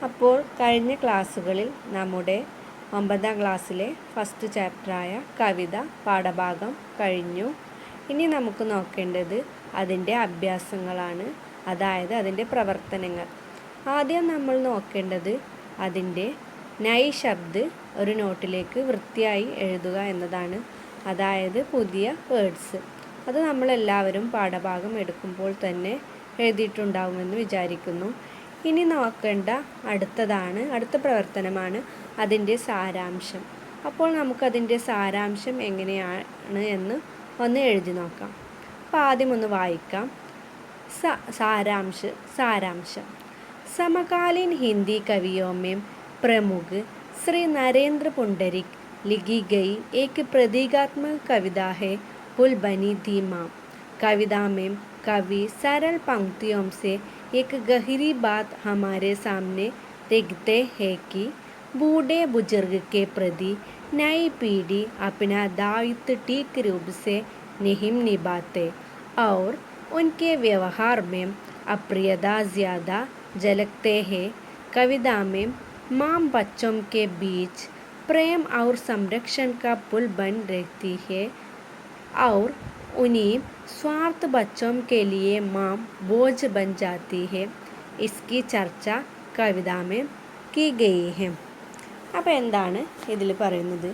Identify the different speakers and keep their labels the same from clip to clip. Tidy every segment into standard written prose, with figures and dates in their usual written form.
Speaker 1: അപ്പോൾ കഴിഞ്ഞ ക്ലാസ്സുകളിൽ നമ്മുടെ 9ാം ക്ലാസ്സിലെ ഫസ്റ്റ് ചാപ്റ്ററായ കവിത പാഠഭാഗം കഴിഞ്ഞു. ഇനി നമുക്ക് നോക്കേണ്ടത് അതിൻ്റെ അഭ്യാസങ്ങളാണ്, അതായത് അതിൻ്റെ പ്രവർത്തനങ്ങൾ. ആദ്യം നമ്മൾ നോക്കേണ്ടത് അതിൻ്റെ നൈ ശബ്ദ് ഒരു നോട്ടിലേക്ക് വൃത്തിയായി എഴുതുക എന്നതാണ്, അതായത് പുതിയ വേർഡ്സ്. അത് നമ്മളെല്ലാവരും പാഠഭാഗം എടുക്കുമ്പോൾ തന്നെ എഴുതിയിട്ടുണ്ടാവുമെന്ന് വിചാരിക്കുന്നു. ഇനി നോക്കേണ്ട അടുത്ത പ്രവർത്തനമാണ് അതിൻ്റെ സാരാംശം. അപ്പോൾ നമുക്കതിൻ്റെ സാരാംശം എങ്ങനെയാണ് എന്ന് ഒന്ന് എഴുതി നോക്കാം. അപ്പോൾ ആദ്യം ഒന്ന് വായിക്കാം. सारांश समकालीन हिंदी कवियों में प्रमुख श्री नरेंद्र पुंडरिक लिखी गई एक प्रतीकात्मक कविता है पुल बनी थी माँ. कविता में कवि सरल पंक्तियों से एक गहरी बात हमारे सामने रखते हैं कि बूढ़े बुजुर्ग के प्रति नई पीढ़ी अपना दायित्व ठीक रूप से नहीं निभाते और उनके व्यवहार में अप्रियता ज़्यादा झलकते हैं. कविता में माँ बच्चों के बीच प्रेम और संरक्षण का पुल बन रहती है और उन्हीं स्वार्थ बच्चों के लिए माँ बोझ बन जाती है. इसकी चर्चा कविता में की गई है. അപ്പോൾ എന്താണ് ഇതിൽ പറയുന്നത്?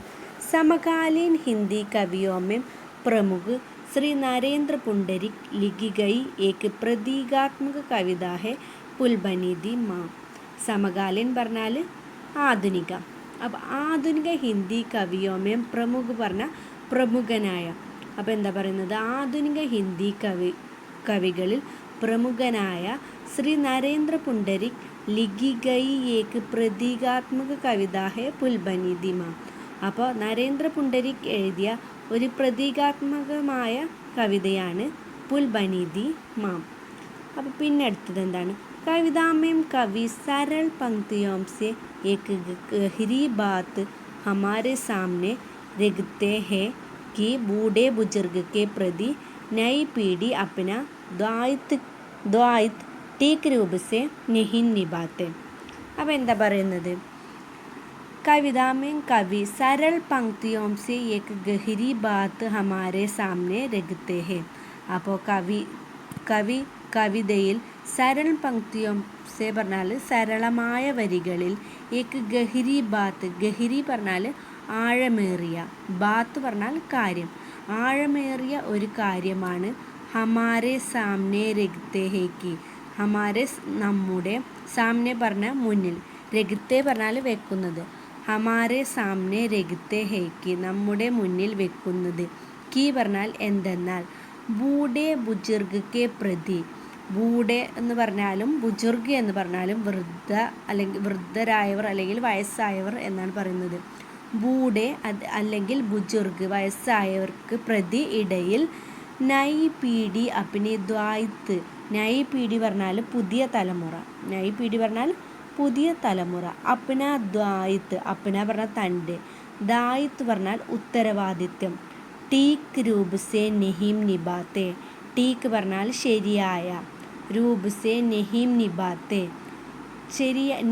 Speaker 1: സമകാലീൻ ഹിന്ദി കവിയോं में प्रमुख श्री नरेंद्र पुंडरिक लिखी गई एक प्रतीकात्मक कविता है पुल बनी थी माँ. സമകാലീൻ പറഞ്ഞാൽ ആധുനിക. അപ്പോൾ ആധുനിക ഹിന്ദി കവിയോമേം പ്രമുഖ പറഞ്ഞാൽ പ്രമുഖനായ. അപ്പോൾ എന്താ പറയുന്നത്? ആധുനിക ഹിന്ദി കവികളിൽ പ്രമുഖനായ ശ്രീ നരേന്ദ്ര പുണ്ടരിക് ലിഖി ഗൈ ഏക് പ്രതീകാത്മക കവിത ഹെ പുൽ ബനി ഥി മാँ. അപ്പോൾ നരേന്ദ്ര പുണ്ടരിക് എഴുതിയ ഒരു പ്രതീകാത്മകമായ കവിതയാണ് പുൽ ബനി ഥി മാँ. അപ്പോൾ പിന്നെ അടുത്തത് എന്താണ്? കവിതാമേം കവി सरल पंक्तियों से एक गहरी बात हमारे सामने रखते हैं कि बूढ़े बुजुर्ग के प्रति नई पीढ़ी अपना दायित्व ठीक रूप से नहीं निभाते. അപ്പോൾ എന്താ പറയുന്നത്? कविता में कवि सरल पंक्तियों से एक गहरी बात हमारे सामने रखते हैं. അപ്പോൾ കവി കവിതയിൽ സരൾ പങ്ക്തിയും സെ പറഞ്ഞാൽ സരളമായ വരികളിൽ ഏക്ക് ഗഹിരി ബാത്ത്, ഗഹിരി പറഞ്ഞാൽ ആഴമേറിയ, ബാത്ത് പറഞ്ഞാൽ കാര്യം, ആഴമേറിയ ഒരു കാര്യമാണ് ഹമാരെ സാമ്നെ രഖ്തേ ഹേ കി. ഹമാരെ നമ്മുടെ, സാമ്നെ പറഞ്ഞാൽ മുന്നിൽ, രഖ്തേ പറഞ്ഞാൽ വെക്കുന്നത്, ഹമാരെ സാമ്നെ രഖ്തേ ഹേ കി നമ്മുടെ മുന്നിൽ വെക്കുന്നത്, കി പറഞ്ഞാൽ എന്തെന്നാൽ, ബൂഡേ ബുജുർഗ് കെ പ്രതി, ബൂഡെ എന്ന് പറഞ്ഞാലും ബുജുർഗ് എന്ന് പറഞ്ഞാലും വൃദ്ധ അല്ലെങ്കിൽ വൃദ്ധരായവർ അല്ലെങ്കിൽ വയസ്സായവർ എന്നാണ് പറയുന്നത്. ബൂഡെ അല്ലെങ്കിൽ ബുജുർഗ് വയസ്സായവർക്ക് പ്രതി ഇടയിൽ നൈ പീഡി അപ്പിനെ ദ്വായിത്ത്, നൈ പീഡി പറഞ്ഞാൽ പുതിയ തലമുറ, നൈ പീഡി പറഞ്ഞാൽ പുതിയ തലമുറ, അപ്ന ദ്വായിത്ത്, അപ്ന പറഞ്ഞാൽ തൻ്റെ, ദായിത്ത് പറഞ്ഞാൽ ഉത്തരവാദിത്യം, ടീക്ക് രൂപ് സെ നെഹിം നിബാത്തെ, ടീക്ക് പറഞ്ഞാൽ ശരിയായ, രൂപ് സെ നെഹിം നിബാത്തെ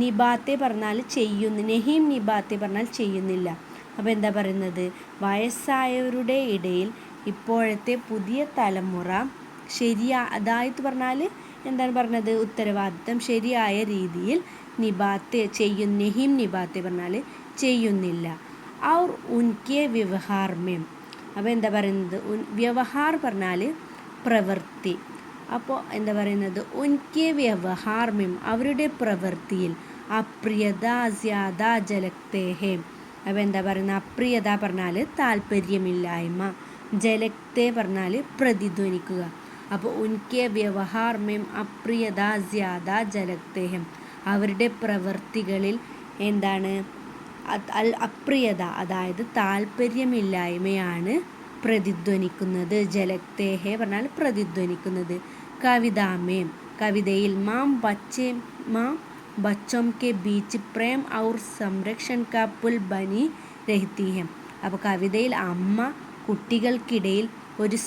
Speaker 1: നിബാത്തെ പറഞ്ഞാൽ ചെയ്യുന്നു, നെഹിം നിബാത്തെ പറഞ്ഞാൽ ചെയ്യുന്നില്ല. അപ്പോൾ എന്താ പറയുന്നത്? വയസ്സായവരുടെ ഇടയിൽ ഇപ്പോഴത്തെ പുതിയ തലമുറ അതായത് പറഞ്ഞാൽ എന്താണ് പറഞ്ഞത്? ഉത്തരവാദിത്തം ശരിയായ രീതിയിൽ നിബാത്തെ നെഹിം നിബാത്തെ പറഞ്ഞാൽ ചെയ്യുന്നില്ല. ഔർ ഉൻകെ വ്യവഹാർ മേം. അപ്പോൾ എന്താ പറയുന്നത്? വ്യവഹാർ പറഞ്ഞാൽ പ്രവൃത്തി. അപ്പോൾ എന്താ പറയുന്നത്? ഉൻകെ വ്യവഹാർ മേം അവരുടെ പ്രവൃത്തിയിൽ അപ്രിയത ജ്യാദ ജലക്തേ ഹേ. അപ്പോൾ എന്താ പറയുന്നത്? അപ്രിയത പറഞ്ഞാൽ താല്പര്യമില്ലായ്മ, ജലക്തേ പറഞ്ഞാൽ പ്രതിധ്വനിക്കുക. അപ്പോൾ ഉൻകെ വ്യവഹാർ മേം അപ്രിയത ജ്യാദ ജലക്തേ ഹേ അവരുടെ പ്രവൃത്തികളിൽ എന്താണ്? അപ്രിയത അതായത് താല്പര്യമില്ലായ്മയാണ് പ്രതിധ്വനിക്കുന്നത്. ജലക്തേ ഹേ പറഞ്ഞാൽ പ്രതിധ്വനിക്കുന്നത്. കവിതാമേം കവിതയിൽ മാം ബച്ചോം കെ ബീച്ച് പ്രേം ഔർ സംരക്ഷൺ കാ പുൽ ബനി രഹ്തി ഹെ. അപ്പോൾ കവിതയിൽ അമ്മ കുട്ടികൾക്കിടയിൽ ഒരു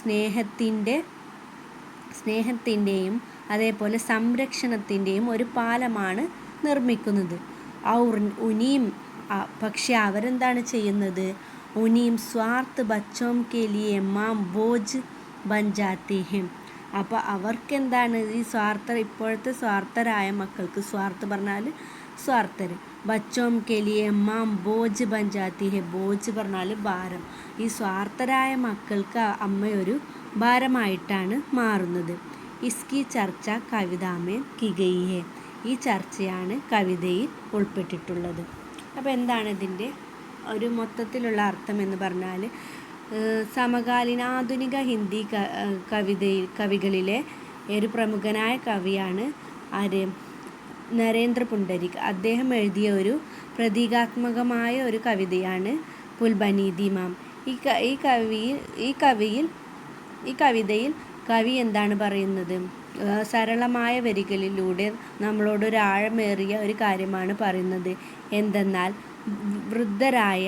Speaker 1: സ്നേഹത്തിൻ്റെയും അതേപോലെ സംരക്ഷണത്തിൻ്റെയും ഒരു പാലമാണ് നിർമ്മിക്കുന്നത്. ഔർ ഉനീം പക്ഷെ അവരെന്താണ് ചെയ്യുന്നത്? ഉനീം സ്വാർത്ഥ ബച്ചോം കെ ലിയെ മാം ബോജ് ബൻ ജാത്തെ ഹെ. അപ്പോൾ അവർക്കെന്താണ് ഈ ഇപ്പോഴത്തെ സ്വാർത്ഥരായ മക്കൾക്ക്, സ്വാർത്ഥ പറഞ്ഞാൽ സ്വാർത്ഥർ, ബച്ചോം കെ ലിയെ മാം ബോജ് ബൻ ജാത്തി ഹെ. ബോജ് പറഞ്ഞാൽ ഭാരം. ഈ സ്വാർത്ഥരായ മക്കൾക്ക് അമ്മയൊരു ഭാരമായിട്ടാണ് മാറുന്നത്. ഇസ്കി ചർച്ച കവിതാമേ കി ഗയി ഹെ. ഈ ചർച്ചയാണ് കവിതയിൽ ഉൾപ്പെട്ടിട്ടുള്ളത്. അപ്പോൾ എന്താണ് ഇതിൻ്റെ ഒരു മൊത്തത്തിലുള്ള അർത്ഥം എന്ന് പറഞ്ഞാൽ, സമകാലീന ആധുനിക ഹിന്ദി കവികളിലെ ഒരു പ്രമുഖനായ കവിയാണ് ആര്? നരേന്ദ്ര പുണ്ടരിക്. അദ്ദേഹം എഴുതിയ ഒരു പ്രതീകാത്മകമായ ഒരു കവിതയാണ് പുൽബനീതി മാം. ഈ കവിതയിൽ കവി എന്താണ് പറയുന്നത്? സരളമായ വരികളിലൂടെ നമ്മളോടൊരാഴമേറിയ ഒരു കാര്യമാണ് പറയുന്നത്. എന്തെന്നാൽ വൃദ്ധരായ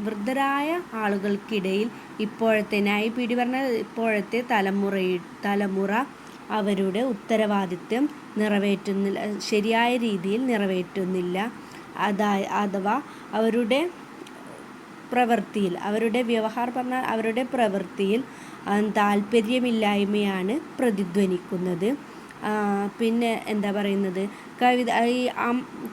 Speaker 1: വൃദ്ധരായ ആളുകൾക്കിടയിൽ ഇപ്പോഴത്തെ ന്യായപീഠി പറഞ്ഞ ഇപ്പോഴത്തെ തലമുറ അവരുടെ ഉത്തരവാദിത്വം ശരിയായ രീതിയിൽ നിറവേറ്റുന്നില്ല. അഥവാ അവരുടെ പ്രവൃത്തിയിൽ, അവരുടെ പ്രവൃത്തിയിൽ താല്പര്യമില്ലായ്മയാണ് പ്രതിധ്വനിക്കുന്നത്. പിന്നെ എന്താ പറയുന്നത്?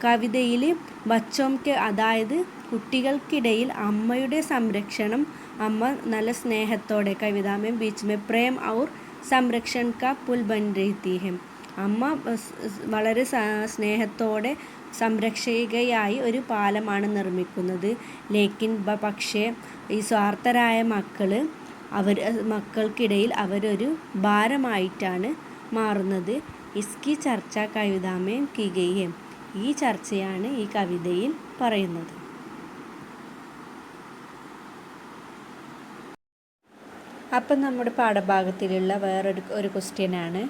Speaker 1: കവിതയിൽ ബച്ചോംക്ക്, അതായത് കുട്ടികൾക്കിടയിൽ അമ്മയുടെ സംരക്ഷണം, അമ്മ നല്ല സ്നേഹത്തോടെ, കവിതാമേ ബീച്ച് മേ പ്രേം ഔർ സംരക്ഷൺ കാ പുൽ ബൻ രഹി ഹെ. അമ്മ വളരെ സ്നേഹത്തോടെ സംരക്ഷികയായി ഒരു പാലമാണ് നിർമ്മിക്കുന്നത്. ലേക്കിൻ പക്ഷേ ഈ സ്വാർത്ഥരായ മക്കൾക്കിടയിൽ അവരൊരു ഭാരമായിട്ടാണ് മാറുന്നത്. ഇസ്കി ചർച്ച കവിതാമേ കി ഗയി ഹെ. ഈ ചർച്ചയാണ് ഈ കവിതയിൽ പറയുന്നത്. അപ്പം നമ്മുടെ പാഠഭാഗത്തിലുള്ള വേറൊരു ക്വസ്റ്റ്യനാണ്,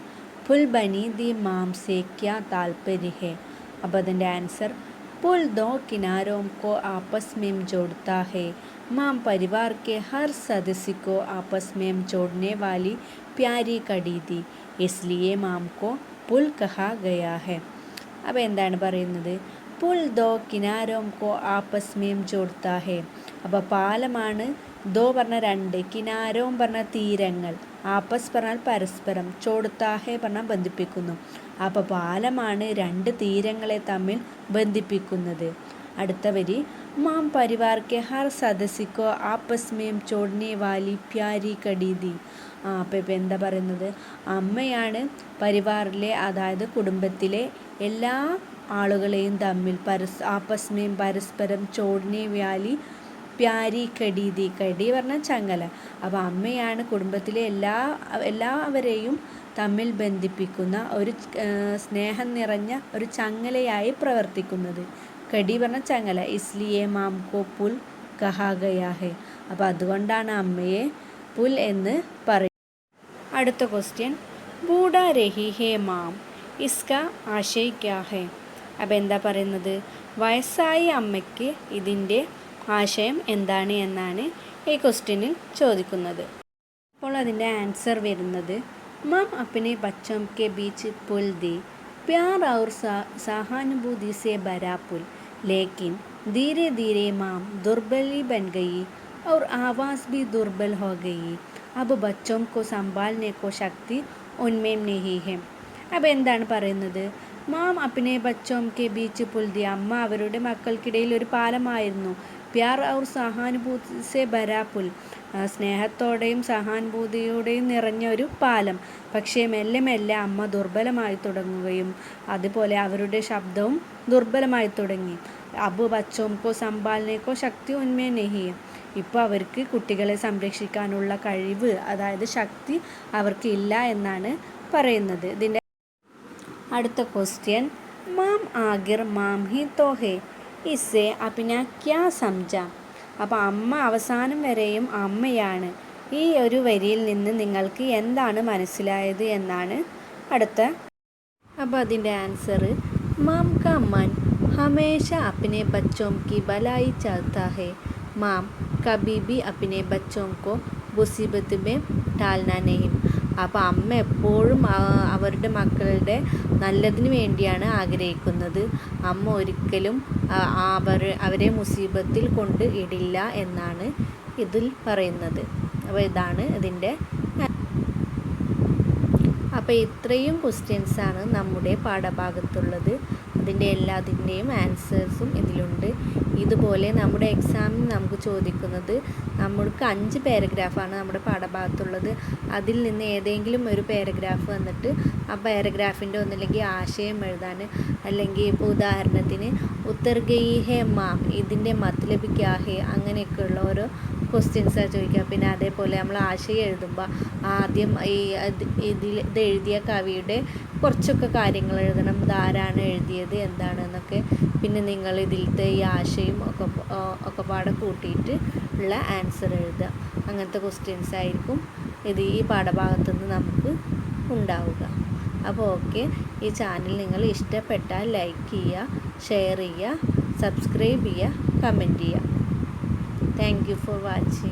Speaker 1: പുൽ ബനി ദി മാം സേ ക്യാ താൽപര്യ ഹെ. അപ്പോൾ അതിൻ്റെ ആൻസർ, पुल दो किनारों को आपस में जोड़ता है. माम परिवार के हर सदस्य को आपस में जोड़ने वाली प्यारी कड़ी थी, इसलिए माम को पुल कहा गया है. അപ്പോൾ എന്താണ് പറയുന്നത്? പുൽ ദോ കിനാരോം കോ ആപ്പസ് മേം ജോഡ്താ ഹെ. അപ്പോൾ പാലമാണ്, ദോ പറഞ്ഞ രണ്ട്, കിനാരോം പറഞ്ഞ തീരങ്ങൾ, ആപ്പസ് പറഞ്ഞാൽ പരസ്പരം, ചോഡ്താ ഹെ പറഞ്ഞാൽ ബന്ധിപ്പിക്കുന്നു. അപ്പോൾ പാലമാണ് രണ്ട് തീരങ്ങളെ തമ്മിൽ ബന്ധിപ്പിക്കുന്നത്. അടുത്ത വരി, മാം പരിവാർ കെ ഹർ സദസ്യക്കോ ആപ്പസ് മേം ചോഡ്നെ വാലി പ്യാരി കടി ദി. അപ്പോൾ ഇപ്പോൾ എന്താ പറയുന്നത്? അമ്മയാണ് പരിവാറിലെ, അതായത് കുടുംബത്തിലെ എല്ലാ ആളുകളെയും തമ്മിൽ ആപ്പസ് മേം പരസ്പരം ചോഡ്നെ വാലി പ്യാരി കടി ദി. കടി പറഞ്ഞാൽ ചങ്ങല. അപ്പോൾ അമ്മയാണ് കുടുംബത്തിലെ എല്ലാവരെയും തമ്മിൽ ബന്ധിപ്പിക്കുന്ന ഒരു സ്നേഹം നിറഞ്ഞ ഒരു ചങ്ങലയായി പ്രവർത്തിക്കുന്നത്. കടി പറഞ്ഞ ചങ്ങല. ഇസ്ലിയെ മാം കോ പുൽ കഹാ ഗയാ ഹെ. അപ്പോൾ അതുകൊണ്ടാണ് അമ്മയെ പുൽ എന്ന് പറയും. അടുത്ത ക്വസ്റ്റ്യൻ, ബൂഡാ രഹി ഹേ മാം, ഇസ്ക ആശയ് ക്യാ ഹെ. അപ്പോൾ എന്താ പറയുന്നത്? വയസ്സായ അമ്മയ്ക്ക് ഇതിൻ്റെ ആശയം എന്താണ് എന്നാണ് ഈ ക്വസ്റ്റ്യനിൽ ചോദിക്കുന്നത്. അപ്പോൾ അതിൻ്റെ ആൻസർ വരുന്നത്, माम अपने बच्चों के बीच पुल दी, प्यार और सहानुभूति से भरा पुल, लेकिन धीरे धीरे माम दुर्बली बन गई और आवाज़ भी दुर्बल हो गई. अब बच्चों को संभालने को शक्ति उनमें नहीं है. അപ്പോൾ എന്താണ് പറയുന്നത്? മാം അപ്നെ ബച്ചോം കെ ബീച്ച് പുൽ ദി. അമ്മ അവരുടെ മക്കൾക്കിടയിൽ ഒരു പാലമായിരുന്നു. പ്യാർ ഔർ സഹാനുഭൂതി സെ ഭരാ പുൽ, സ്നേഹത്തോടെയും സഹാനുഭൂതിയോടെയും നിറഞ്ഞ ഒരു പാലം. പക്ഷേ മെല്ലെ മെല്ലെ അമ്മ ദുർബലമായി തുടങ്ങുകയും അതുപോലെ അവരുടെ ശബ്ദവും ദുർബലമായി തുടങ്ങി. അബു ബച്ചോംകോ സംഭാലനേക്കോ ശക്തി ഉന്മേ നെഹി. ഇപ്പോൾ അവർക്ക് കുട്ടികളെ സംരക്ഷിക്കാനുള്ള കഴിവ്, അതായത് ശക്തി അവർക്ക് ഇല്ല എന്നാണ് പറയുന്നത്. ഇതിൻ്റെ അടുത്ത ക്വസ്റ്റ്യൻ, മാം ആഗിർ മാം ഹി തോ ഹേ, ഇസ്സെ അപ്ന ക്യാ സംജ. അപ്പോൾ അമ്മ അവസാനം വരെയും അമ്മയാണ്. ഈ ഒരു വരിയിൽ നിന്ന് നിങ്ങൾക്ക് എന്താണ് മനസ്സിലായത് എന്നാണ് അടുത്ത. അപ്പോൾ അതിൻ്റെ ആൻസർ, മാം കാ മൻ ഹമേശ അപ്നെ ബച്ചോം കി ഭലായി ചാഹ്താ ഹേ. മാം കബി ഭി അപ്നെ ബച്ചോം കോ മുസീബത്ത് മേ ഡാൽനാ നഹീം. അപ്പോൾ അമ്മ എപ്പോഴും അവരുടെ മക്കളുടെ നല്ലതിന് വേണ്ടിയാണ് ആഗ്രഹിക്കുന്നത്. അമ്മ ഒരിക്കലും അവരെ മുസീബത്തിൽ കൊണ്ട് ഇടില്ല എന്നാണ് ഇതിൽ പറയുന്നത്. അപ്പോൾ ഇതാണ് ഇതിൻ്റെ. അപ്പോൾ ഇത്രയും ക്വസ്റ്റ്യൻസാണ് നമ്മുടെ പാഠഭാഗത്തുള്ളത്. അതിൻ്റെ എല്ലാത്തിൻ്റെയും ആൻസേഴ്സും ഇതിലുണ്ട്. ഇതുപോലെ നമ്മുടെ എക്സാമിന് നമുക്ക് ചോദിക്കുന്നത്, നമ്മൾക്ക് 5 പാരഗ്രാഫാണ് നമ്മുടെ പാഠഭാഗത്തുള്ളത്. അതിൽ നിന്ന് ഏതെങ്കിലും ഒരു പാരഗ്രാഫ് വന്നിട്ട് ആ പാരഗ്രാഫിൻ്റെ ഒന്നില്ലെങ്കിൽ ആശയം എഴുതാൻ, അല്ലെങ്കിൽ ഇപ്പോൾ ഉദാഹരണത്തിന് ഉത്തർ ഗയി ഹേ മാം, ഇതിൻ്റെ മത്ലബ് ക്യാ ഹേ, അങ്ങനെയൊക്കെയുള്ള ഓരോ ക്വസ്റ്റ്യൻസാണ് ചോദിക്കുക. പിന്നെ അതേപോലെ നമ്മൾ ആശയം എഴുതുമ്പോൾ ആദ്യം ഇത് എഴുതിയ കവിയുടെ കുറച്ചൊക്കെ കാര്യങ്ങൾ എഴുതണം. ഇതാരാണ് എഴുതിയത്, എന്താണെന്നൊക്കെ. പിന്നെ നിങ്ങൾ ഇതിലത്തെ ഈ ആശയം ഒക്കെ പാടെ കൂട്ടിയിട്ട് ഉള്ള ആൻസർ എഴുതുക. അങ്ങനത്തെ ക്വസ്റ്റ്യൻസ് ആയിരിക്കും ഈ പാഠഭാഗത്തുനിന്ന് നമുക്ക് ഉണ്ടാവുക. അപ്പോൾ ഓക്കെ, ഈ ചാനൽ നിങ്ങൾ ഇഷ്ടപ്പെട്ടാൽ ലൈക്ക് ചെയ്യുക, ഷെയർ ചെയ്യുക, സബ്സ്ക്രൈബ് ചെയ്യുക, കമൻറ്റ് ചെയ്യുക. Thank you for watching.